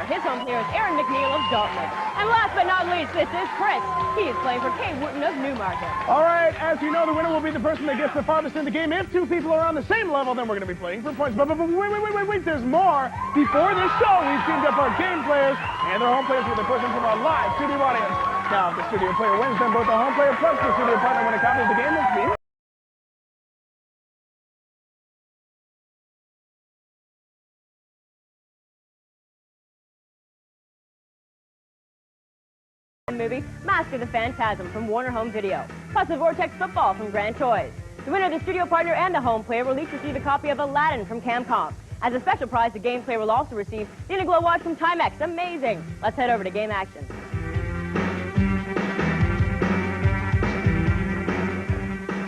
His home player is Aaron McNeil of Dartmouth. And last but not least, this is Chris. He is playing for Kay Wooten of Newmarket. All right, as you know, the winner will be the person that gets the farthest in the game. If two people are on the same level, then we're going to be playing for points. But wait, there's more. Before this show, we've teamed up our game players and their home players with a person from our live studio audience. Now, if the studio player wins, then both the home player plus the studio partner win a copy of the game. Let's be movie Mask of the Phantasm from Warner Home Video, plus the Vortex Football from Grand Toys. The winner, the studio partner, and the home player will each receive a copy of Aladdin from Camcom. As a special prize, the game player will also receive the Glow Watch from Timex. Amazing! Let's head over to game action.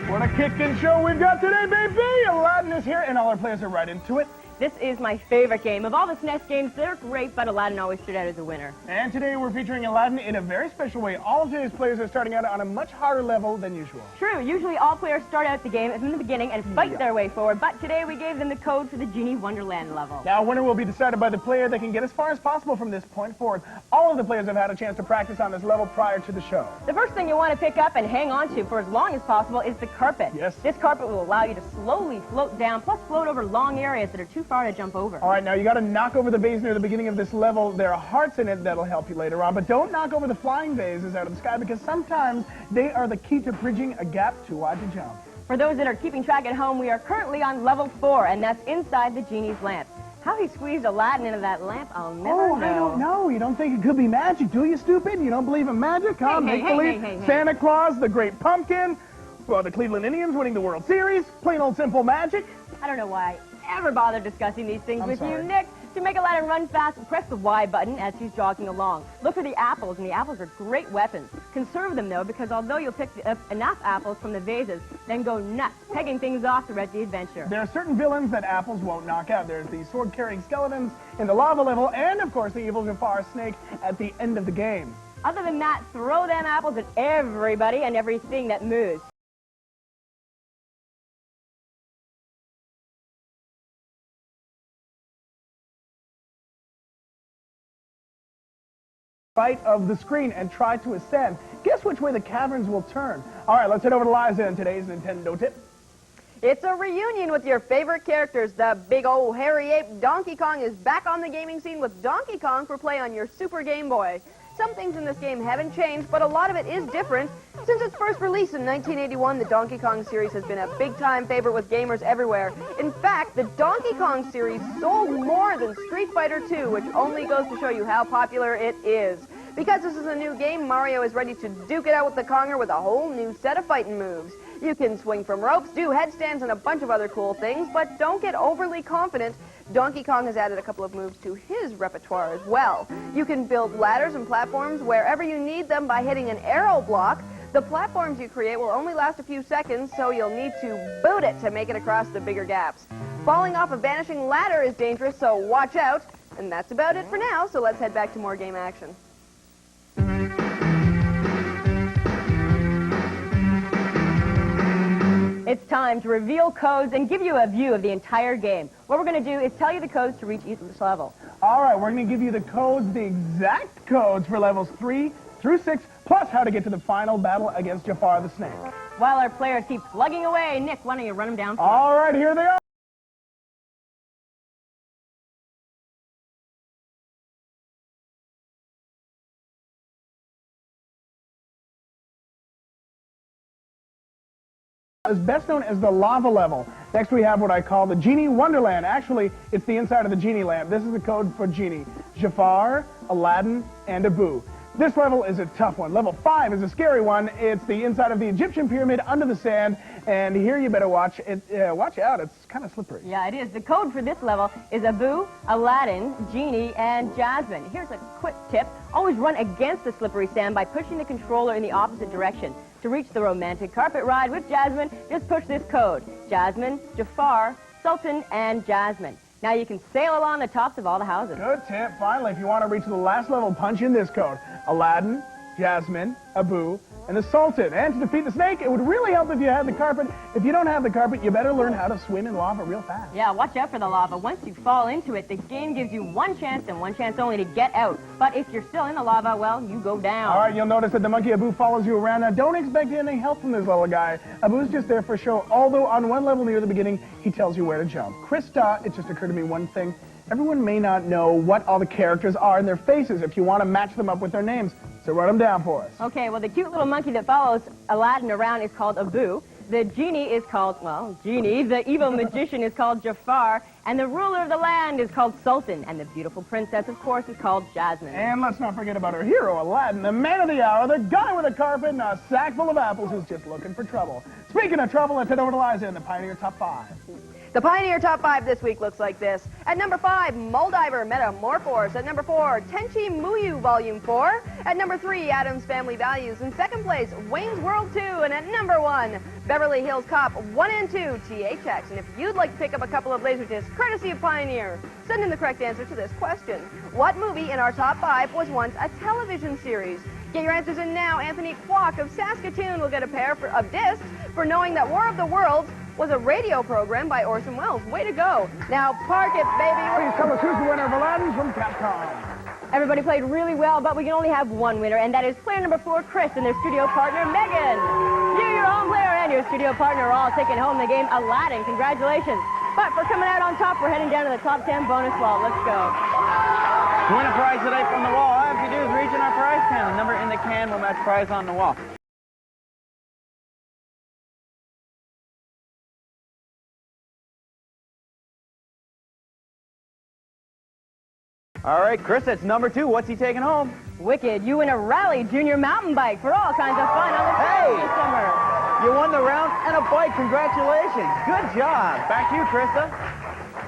What a kicking show we've got today, baby! Aladdin is here, and all our players are right into it. This is my favorite game. Of all the SNES games, they're great, but Aladdin always stood out as a winner. And today we're featuring Aladdin in a very special way. All of today's players are starting out on a much harder level than usual. True. Usually all players start out the game in the beginning and fight their way forward, but today we gave them the code for the Genie Wonderland level. Now, winner will be decided by the player that can get as far as possible from this point forward. All of the players have had a chance to practice on this level prior to the show. The first thing you want to pick up and hang on to for as long as possible is the carpet. Yes. This carpet will allow you to slowly float down, plus float over long areas that are too far to jump over. All right, now you got to knock over the vase near the beginning of this level. There are hearts in it that'll help you later on, but don't knock over the flying vases out of the sky because sometimes they are the key to bridging a gap too wide to jump. For those that are keeping track at home, we are currently on level 4, and that's inside the Genie's lamp. How he squeezed Aladdin into that lamp, I'll never know. I don't know. You don't think it could be magic, do you, stupid? You don't believe in magic, huh? Make-believe? Santa Claus, the Great Pumpkin, well, the Cleveland Indians winning the World Series, plain old simple magic. I don't know why I ever bother discussing these things with sorry. you, Nick. To make Aladdin run fast, press the Y button as he's jogging along. Look for the apples, and the apples are great weapons. Conserve them, though, because although you'll pick up enough apples from the vases, then go nuts, pegging things off to rest the adventure. There are certain villains that apples won't knock out. There's the sword-carrying skeletons in the lava level, and, of course, the evil Jafar snake at the end of the game. Other than that, throw them apples at everybody and everything that moves. Right of the screen and try to ascend. Guess which way the caverns will turn. All right, let's head over to Liza and today's Nintendo tip. It's a reunion with your favorite characters. The big old hairy ape Donkey Kong is back on the gaming scene with Donkey Kong for play on your Super Game Boy. Some things in this game haven't changed, but a lot of it is different. Since its first release in 1981, the Donkey Kong series has been a big-time favorite with gamers everywhere. In fact, the Donkey Kong series sold more than Street Fighter II, which only goes to show you how popular it is. Because this is a new game, Mario is ready to duke it out with the Conger with a whole new set of fighting moves. You can swing from ropes, do headstands, and a bunch of other cool things, but don't get overly confident. Donkey Kong has added a couple of moves to his repertoire as well. You can build ladders and platforms wherever you need them by hitting an arrow block. The platforms you create will only last a few seconds, so you'll need to boot it to make it across the bigger gaps. Falling off a vanishing ladder is dangerous, so watch out. And that's about it for now, so let's head back to more game action. It's time to reveal codes and give you a view of the entire game. What we're going to do is tell you the codes to reach each level. All right, we're going to give you the codes, the exact codes for levels 3 through 6, plus how to get to the final battle against Jafar the Snake. While our players keep plugging away, Nick, why don't you run them down? All right, here they are. Is best known as the lava level. Next we have what I call the Genie Wonderland. Actually, it's the inside of the Genie lamp. This is the code for Genie. Jafar, Aladdin, and Abu. This level is a tough one. Level 5 is a scary one. It's the inside of the Egyptian pyramid under the sand. And here you better watch it. Watch out, it's kind of slippery. Yeah, it is. The code for this level is Abu, Aladdin, Genie, and Jasmine. Here's a quick tip. Always run against the slippery sand by pushing the controller in the opposite direction. To reach the romantic carpet ride with Jasmine, just push this code. Jasmine, Jafar, Sultan, and Jasmine. Now you can sail along the tops of all the houses. Good tip. Finally, if you want to reach the last level, punch in this code. Aladdin, Jasmine, Abu, and assorted. And to defeat the snake, it would really help if you had the carpet. If you don't have the carpet, you better learn how to swim in lava real fast. Yeah, watch out for the lava. Once you fall into it, the game gives you one chance and one chance only to get out. But if you're still in the lava, well, you go down. All right, you'll notice that the monkey Abu follows you around. Now, don't expect any help from this little guy. Abu's just there for show, although on one level near the beginning, he tells you where to jump. Krista, it just occurred to me one thing. Everyone may not know what all the characters are in their faces if you want to match them up with their names. So write them down for us. Okay, well, the cute little monkey that follows Aladdin around is called Abu. The genie is called, well, Genie. The evil magician is called Jafar. And the ruler of the land is called Sultan. And the beautiful princess, of course, is called Jasmine. And let's not forget about our hero, Aladdin, the man of the hour, the guy with a carpet and a sack full of apples who's just looking for trouble. Speaking of trouble, let's head over to Liza in the Pioneer Top 5. The Pioneer Top 5 this week looks like this. At number 5, Moldiver Metamorphose. At number 4, Tenchi Muyu Volume 4. At number 3, Addams Family Values. In second place, Wayne's World 2. And at number 1, Beverly Hills Cop 1 and 2 THX. And if you'd like to pick up a couple of laser discs, courtesy of Pioneer, send in the correct answer to this question. What movie in our top 5 was once a television series? Get your answers in now. Anthony Kwok of Saskatoon will get a pair of discs for knowing that War of the Worlds was a radio program by Orson Welles. Way to go. Now, park it, baby. Please tell us who's the winner of Aladdin from Capcom. Everybody played really well, but we can only have one winner, and that is player number 4, Chris, and their studio partner, Megan. You, your home player, and your studio partner are all taking home the game Aladdin. Congratulations. But for coming out on top, we're heading down to the top 10 bonus wall. Let's go. To win a prize today from the wall, all you have to do is reach in our prize can. The number in the can will match prize on the wall. All right, Chris, that's number 2. What's he taking home? Wicked, you win a Rally Junior mountain bike for all kinds of fun on the trail this summer. You won the round and a bike. Congratulations. Good job. Back to you, Krista.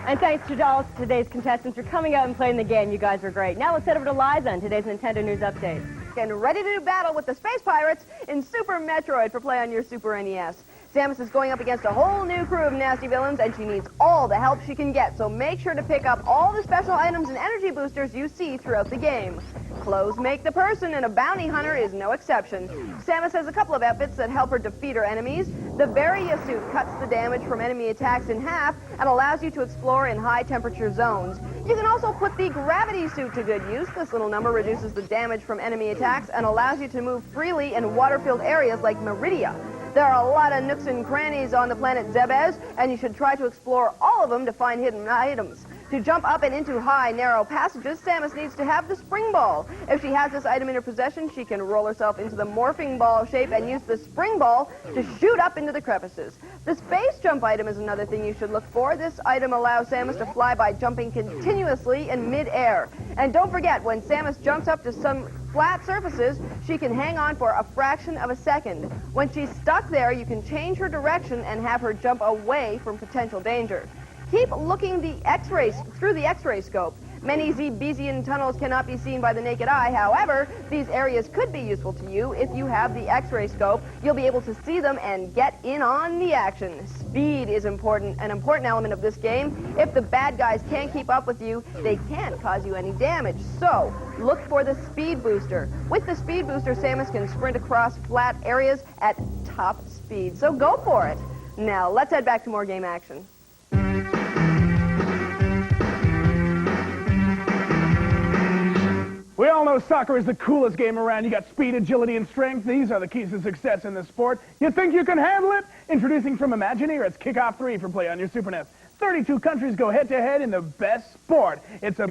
And thanks to all today's contestants for coming out and playing the game. You guys were great. Now let's head over to Liza on today's Nintendo News Update. And ready to do battle with the Space Pirates in Super Metroid for play on your Super NES. Samus is going up against a whole new crew of nasty villains, and she needs all the help she can get, so make sure to pick up all the special items and energy boosters you see throughout the game. Clothes make the person, and a bounty hunter is no exception. Samus has a couple of outfits that help her defeat her enemies. The Varia suit cuts the damage from enemy attacks in half and allows you to explore in high-temperature zones. You can also put the Gravity suit to good use. This little number reduces the damage from enemy attacks and allows you to move freely in water-filled areas like Meridia. There are a lot of nooks and crannies on the planet Zebes, and you should try to explore all of them to find hidden items. To jump up and into high, narrow passages, Samus needs to have the spring ball. If she has this item in her possession, she can roll herself into the morphing ball shape and use the spring ball to shoot up into the crevices. The space jump item is another thing you should look for. This item allows Samus to fly by jumping continuously in mid-air. And don't forget, when Samus jumps up to some flat surfaces, she can hang on for a fraction of a second. When she's stuck there, you can change her direction and have her jump away from potential danger. Keep looking through the X-ray scope. Many Zebesian tunnels cannot be seen by the naked eye. However, these areas could be useful to you. If you have the X-ray scope, you'll be able to see them and get in on the action. Speed is an important element of this game. If the bad guys can't keep up with you, they can't cause you any damage. So, look for the speed booster. With the speed booster, Samus can sprint across flat areas at top speed. So go for it. Now, let's head back to more game action. We all know soccer is the coolest game around. You got speed, agility, and strength. These are the keys to success in this sport. You think you can handle it? Introducing from Imagineer, it's Kickoff 3 for play on your Super NES. 32 countries go head-to-head in the best sport. It's a